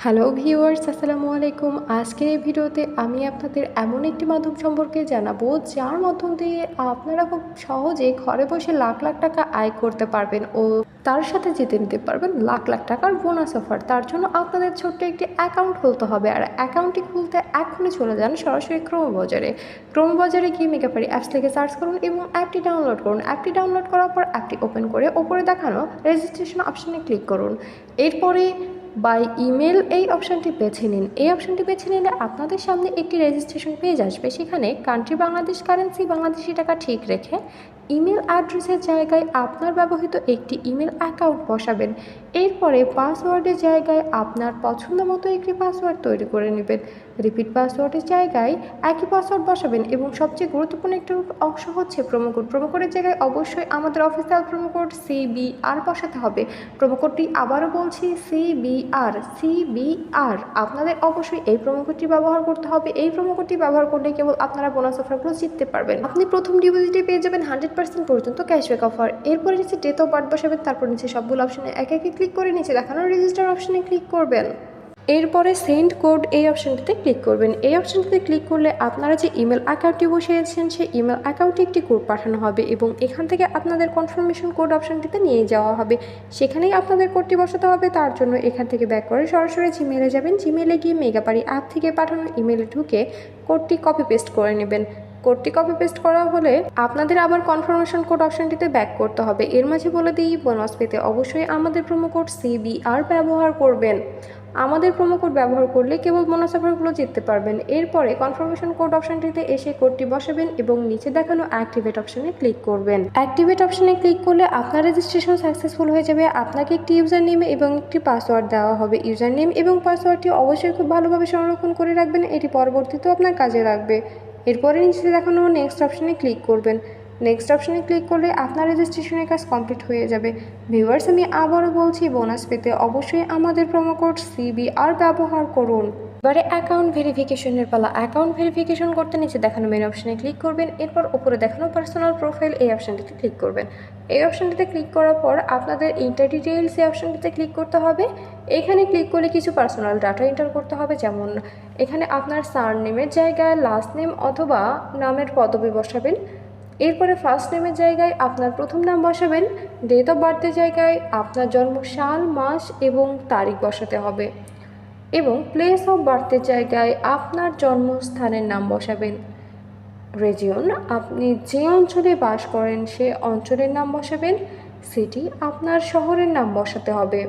Hello viewers, আসসালামু আলাইকুম। আজকের এই ভিডিওতে আমি আপনাদের এমন একটি মাধ্যম সম্পর্কে জানাবো যার মাধ্যম দিয়ে আপনারা খুব সহজে ঘরে বসে লাখ লাখ টাকা আয় করতে পারবেন ও তার সাথে জিতে নিতে পারবেন লাখ লাখ টাকার বোনাস অফার। তার জন্য আপনাদের ছোট্ট একটি অ্যাকাউন্ট খুলতে হবে, আর অ্যাকাউন্টটি খুলতে এখনই চলে যান সরাসরি ক্রোমবাজারে গিয়ে মেগাপারি অ্যাপস থেকে সার্চ করুন এবং অ্যাপটি ডাউনলোড করুন। অ্যাপটি ডাউনলোড করার পর অ্যাপটি ওপেন করে ওপরে দেখানো রেজিস্ট্রেশন অপশানে ক্লিক করুন। এরপরে বাই ইমেল এই অপশানটি বেছে নিন। এই অপশানটি বেছে নিলে আপনাদের সামনে একটি রেজিস্ট্রেশন পেজ আসবে। সেখানে কান্ট্রি বাংলাদেশ, কারেন্সি বাংলাদেশি টাকা ঠিক রেখে ইমেল অ্যাড্রেসের জায়গায় আপনার ব্যবহৃত একটি ইমেল অ্যাকাউন্ট বসাবেন। এরপরে পাসওয়ার্ডের জায়গায় আপনার পছন্দ মতো একটি পাসওয়ার্ড তৈরি করে নেবেন। রিপিট পাসওয়ার্ডের জায়গায় একই পাসওয়ার্ড বসাবেন এবং সবচেয়ে গুরুত্বপূর্ণ একটি অংশ হচ্ছে প্রোমোকোডের জায়গায় অবশ্যই আমাদের অফিসিয়াল প্রোমোকোড CBR বসাতে হবে। প্রোমোকোডটি আবারও বলছি CBR। আপনাদের অবশ্যই এই প্রোমোকোডটি ব্যবহার করতে হবে। এই প্রোমোকোডটি ব্যবহার করলে কেবল আপনারা বোনাস অফারগুলো জিততে পারবেন। আপনি প্রথম ডিপোজিটে পেয়ে যাবেন 100% পর্যন্ত ক্যাশব্যাক অফার। এরপরে নিচে ডেট অফ বার্থ বসাবেন, তারপর নিচে সবগুলো অপশানে একে একে ক্লিক করে নিচে দেখানো রেজিস্টার অপশানে ক্লিক করবেন। এরপরে সেন্ড কোড এই অপশানটিতে ক্লিক করবেন। এই অপশানটিতে ক্লিক করলে আপনারা যে ইমেল অ্যাকাউন্টটি বসিয়েছেন সেই ইমেল অ্যাকাউন্টে একটি কোড পাঠানো হবে এবং এখান থেকে আপনাদের কনফার্মেশন কোড অপশানটিতে নিয়ে যাওয়া হবে। সেখানেই আপনাদের কোডটি বসাতে হবে। তার জন্য এখান থেকে ব্যাক করে সরাসরি জিমেলে যাবেন। জিমেলে গিয়ে মেগাপারি অ্যাপ থেকে পাঠানো ইমেলে ঢুকে কোডটি কপি পেস্ট করে নেবেন। কোডটি কপি পেস্ট করা হলে আপনাদের আবার কনফার্মেশন কোড অপশানটিতে ব্যাক করতে হবে। এর মাঝে বলে দিই, বোনাস পেতে অবশ্যই আমাদের প্রোমো কোড CBR ব্যবহার করবেন। আমাদের প্রোমো কোড ব্যবহার করলে কেবল বোনাস অফারগুলো জিততে পারবেন। এরপরে কনফার্মেশন কোড অপশানটিতে এসে কোডটি বসাবেন এবং নিচে দেখানো অ্যাক্টিভেট অপশানে ক্লিক করবেন। অ্যাক্টিভেট অপশানে ক্লিক করলে আপনার রেজিস্ট্রেশন সাকসেসফুল হয়ে যাবে। আপনাকে একটি ইউজার নেম এবং একটি পাসওয়ার্ড দেওয়া হবে। ইউজার নেম এবং পাসওয়ার্ডটি অবশ্যই খুব ভালোভাবে সংরক্ষণ করে রাখবেন, এটি পরবর্তীতেও আপনার কাজে লাগবে। এরপরে নিচে দেখানো নেক্সট অপশানে ক্লিক করবেন। নেক্সট অপশানে ক্লিক করলে আপনার রেজিস্ট্রেশনের কাজ কমপ্লিট হয়ে যাবে। ভিউয়ার্স, আমি আবারও বলছি, বোনাস পেতে অবশ্যই আমাদের প্রোমো কোড CBR ব্যবহার করুন। এবারে অ্যাকাউন্ট ভেরিফিকেশনের পালা। অ্যাকাউন্ট ভেরিফিকেশন করতে নিচে দেখানো মেন অপশানে ক্লিক করবেন। এরপর উপরে দেখানো পার্সোনাল প্রোফাইল এই অপশানটিতে ক্লিক করবেন। এই অপশানটিতে ক্লিক করার পর আপনাদের ইন্টার ডিটেইলস এই অপশানটিতে ক্লিক করতে হবে। এখানে ক্লিক করলে কিছু পার্সোনাল ডাটা এন্টার করতে হবে, যেমন এখানে আপনার সারনেমের জায়গায় লাস্ট নেম অথবা নামের পদবি বসাবেন। এরপরে ফার্স্ট নেমের জায়গায় আপনার প্রথম নাম বসাবেন। ডেট অফ বার্থের জায়গায় আপনার জন্ম সাল, মাস এবং তারিখ বসাতে হবে এবং প্লেস অফ বার্থের জায়গায় আপনার জন্মস্থানের নাম বসাবেন। রিজিয়ন, আপনি যে অঞ্চলে বাস করেন সে অঞ্চলের নাম বসাবেন। সিটি, আপনার শহরের নাম বসাতে হবে।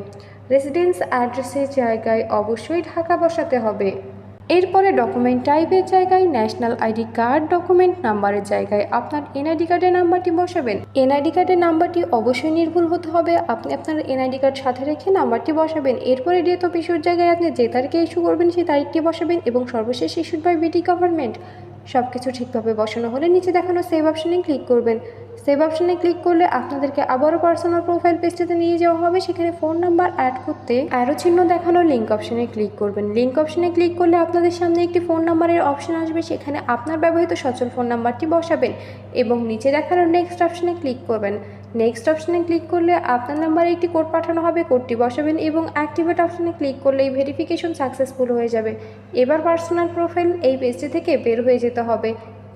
রেসিডেন্স অ্যাড্রেসের জায়গায় অবশ্যই ঢাকা বসাতে হবে। এরপরে ডকুমেন্ট টাইপের জায়গায় ন্যাশনাল আইডি কার্ড, ডকুমেন্ট নাম্বারের জায়গায় আপনার NID কার্ডের নাম্বারটি বসাবেন। NID কার্ডের নাম্বারটি অবশ্যই নির্ভুল হতে হবে। আপনি আপনার NID কার্ড সাথে রেখে নাম্বারটি বসাবেন। এরপরে ডেট অফ ইস্যুর জায়গায় আপনি যে তারিখে ইস্যু করবেন সেই তারিখটি বসাবেন এবং সর্বশেষ ইস্যুড বাই BT গভর্নমেন্ট। সব কিছু ঠিকভাবে বসানো হলে নিচে দেখানো সেভ অপশানে ক্লিক করবেন। সেভ অপশানে ক্লিক করলে আপনাদেরকে আবারও পার্সোনাল প্রোফাইল পেজটিতে নিয়ে যাওয়া হবে। সেখানে ফোন নাম্বার অ্যাড করতে অ্যারো চিহ্ন দেখানো লিঙ্ক অপশানে ক্লিক করবেন। লিঙ্ক অপশানে ক্লিক করলে আপনাদের সামনে একটি ফোন নাম্বারের অপশান আসবে। সেখানে আপনার ব্যবহৃত সচল ফোন নাম্বারটি বসাবেন এবং নিচে দেখানো নেক্সট অপশানে ক্লিক করবেন। নেক্সট অপশানে ক্লিক করলে আপনার নাম্বারে একটি কোড পাঠানো হবে, কোডটি বসাবেন এবং অ্যাক্টিভেট অপশানে ক্লিক করলে এই ভেরিফিকেশন সাকসেসফুল হয়ে যাবে। এবার পার্সোনাল প্রোফাইল এই পেজটি থেকে বের হয়ে যেতে হবে।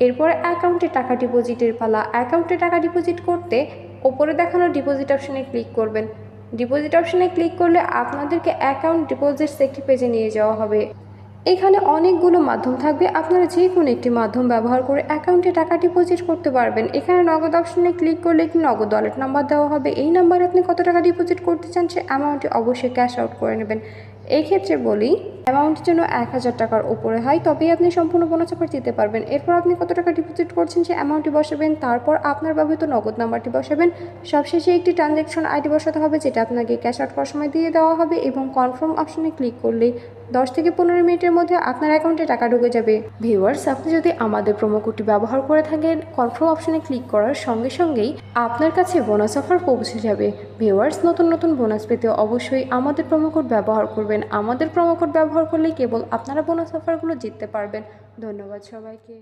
এরপর অ্যাকাউন্টে টাকা ডিপোজিটের পালা। অ্যাকাউন্টে টাকা ডিপোজিট করতে ওপরে দেখানো ডিপোজিট অপশানে ক্লিক করবেন। ডিপোজিট অপশানে ক্লিক করলে আপনাদেরকে অ্যাকাউন্ট ডিপোজিটস একটি পেজে নিয়ে যাওয়া হবে। এখানে অনেকগুলো মাধ্যম থাকবে, আপনারা যে কোনো একটি মাধ্যম ব্যবহার করে অ্যাকাউন্টে টাকা ডিপোজিট করতে পারবেন। এখানে নগদ অপশানে ক্লিক করলে একটি নগদ ওয়ালেট নাম্বার দেওয়া হবে। এই নাম্বারে আপনি কত টাকা ডিপোজিট করতে চান সে অ্যামাউন্টটি অবশ্যই ক্যাশ আউট করে নেবেন। এই ক্ষেত্রে বলি, অ্যামাউন্ট যেন 1000 টাকার উপরে হয়, তবেই আপনি সম্পূর্ণ বোনাস অফার দিতে পারবেন। এরপর আপনি কত টাকা ডিপোজিট করছেন সে অ্যামাউন্টটি বসাবেন, তারপর আপনার ব্যবহৃত নগদ নাম্বারটি বসাবেন। সবশেষে একটি ট্রানজ্যাকশন ID বসাতে হবে, যেটা আপনাকে ক্যাশ আউট করার সময় দিয়ে দেওয়া হবে এবং কনফার্ম অপশানে ক্লিক করলেই 10 থেকে 15 মিনিটের মধ্যে আপনার অ্যাকাউন্টে টাকা ঢুকে যাবে। ভিউয়ার্স, আপনি যদি আমাদের প্রোমো কোডটি ব্যবহার করে থাকেন, কনফার্ম অপশানে ক্লিক করার সঙ্গে সঙ্গেই আপনার কাছে বোনাস অফার পৌঁছে যাবে। ভিউয়ার্স, নতুন নতুন বোনাস পেতে অবশ্যই আমাদের প্রোমো কোড ব্যবহার করবেন। আমাদের প্রোমো কোড ব্যবহার করলে কেবল আপনারা বোনাস অফারগুলো জিততে পারবেন। ধন্যবাদ সবাইকে।